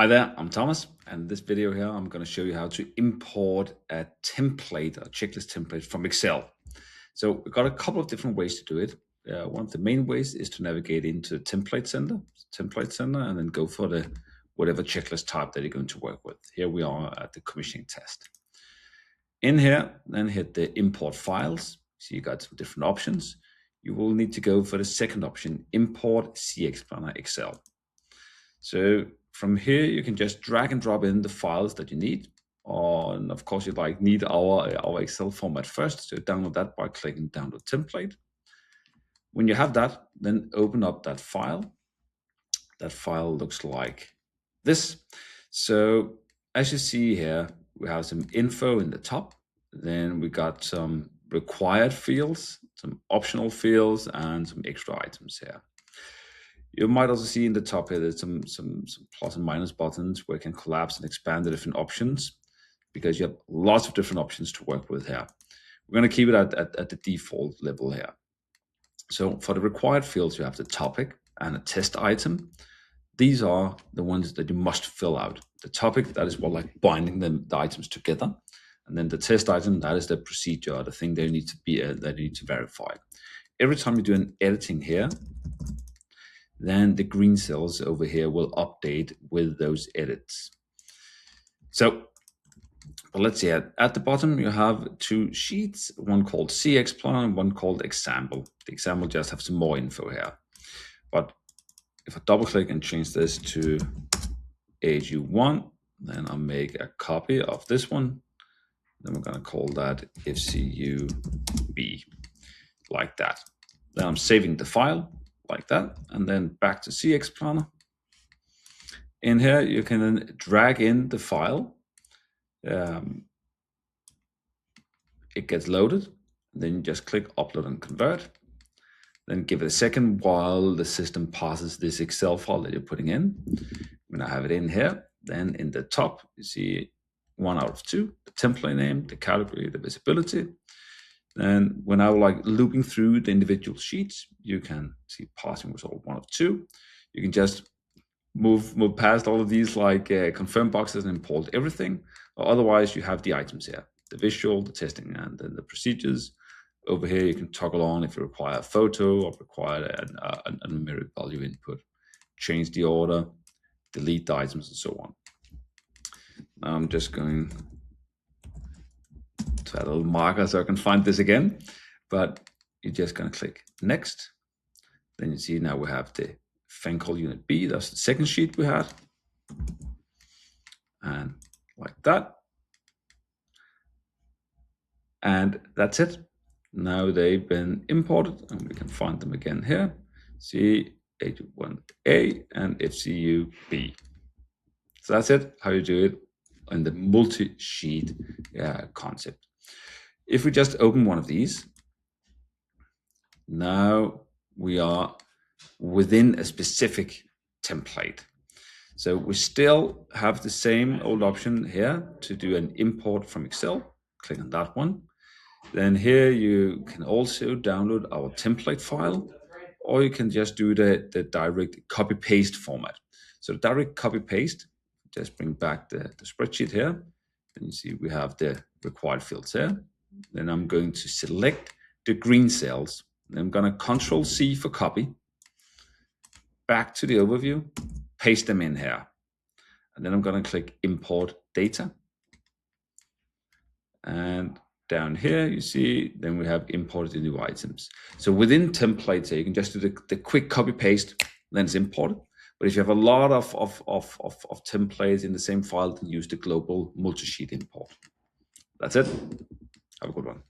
Hi there, I'm Thomas, and in this video here, I'm going to show you how to import a template, a checklist template from Excel. So we've got a couple of different ways to do it. One of the main ways is to navigate into the template center, and then go for the whatever checklist type that you're going to work with. Here we are at the commissioning test. In here, then hit the import files. So you got some different options. You will need to go for the second option, import CxPlanner Excel. So from here, you can just drag and drop in the files that you need. And of course, you need our Excel format first. So download that by clicking download template. When you have that, then open up that file. That file looks like this. So as you see here, we have some info in the top. Then we got some required fields, some optional fields, and some extra items here. You might also see in the top here, there's some plus and minus buttons where you can collapse and expand the different options, because you have lots of different options to work with here. We're going to keep it at the default level here. So for the required fields, you have the topic and a test item. These are the ones that you must fill out. The topic, that is what like binding the items together. And then the test item, that is the procedure, the thing they need to be, that you need to verify. Every time you do an editing here, then the green cells over here will update with those edits. So, but let's see, at the bottom you have two sheets, one called CxPlanner and one called example. The example just have some more info here. But if I double click and change this to AHU1, then I'll make a copy of this one. Then we're going to call that FCUB, like that. Then I'm saving the file like that, and then back to CxPlanner. In here, you can then drag in the file. It gets loaded. Then you just click upload and convert. Then give it a second while the system passes this Excel file that you're putting in. When I have it in here, then in the top, you see 1 out of 2, the template name, the category, the visibility. And when I was looping through the individual sheets, you can see passing result 1 of 2. You can just move past all of these confirm boxes and import everything. Or otherwise, you have the items here, the visual, the testing, and then the procedures. Over here, you can toggle on if you require a photo or require a numeric value input. Change the order, delete the items, and so on. Now I'm just going to add a little marker so I can find this again, but you're just going to click next. Then you see now we have the thing called unit B. That's the second sheet we had, and like that. And that's it. Now they've been imported, and we can find them again here. See A1A and FCUB. So that's it, how you do it in the multi-sheet concept. If we just open one of these, now we are within a specific template. So we still have the same old option here to do an import from Excel. Click on that one. Then here you can also download our template file, or you can just do the direct copy-paste format. So the direct copy-paste, just bring back the spreadsheet here. And you see we have the required fields here. Then I'm going to select the green cells. And I'm going to Control-C for copy. Back to the overview, paste them in here. And then I'm going to click Import Data. And down here, you see, then we have imported the new items. So within templates here, you can just do the quick copy-paste, then it's imported. But if you have a lot of templates in the same file, then use the global multi-sheet import. That's it. Have a good one.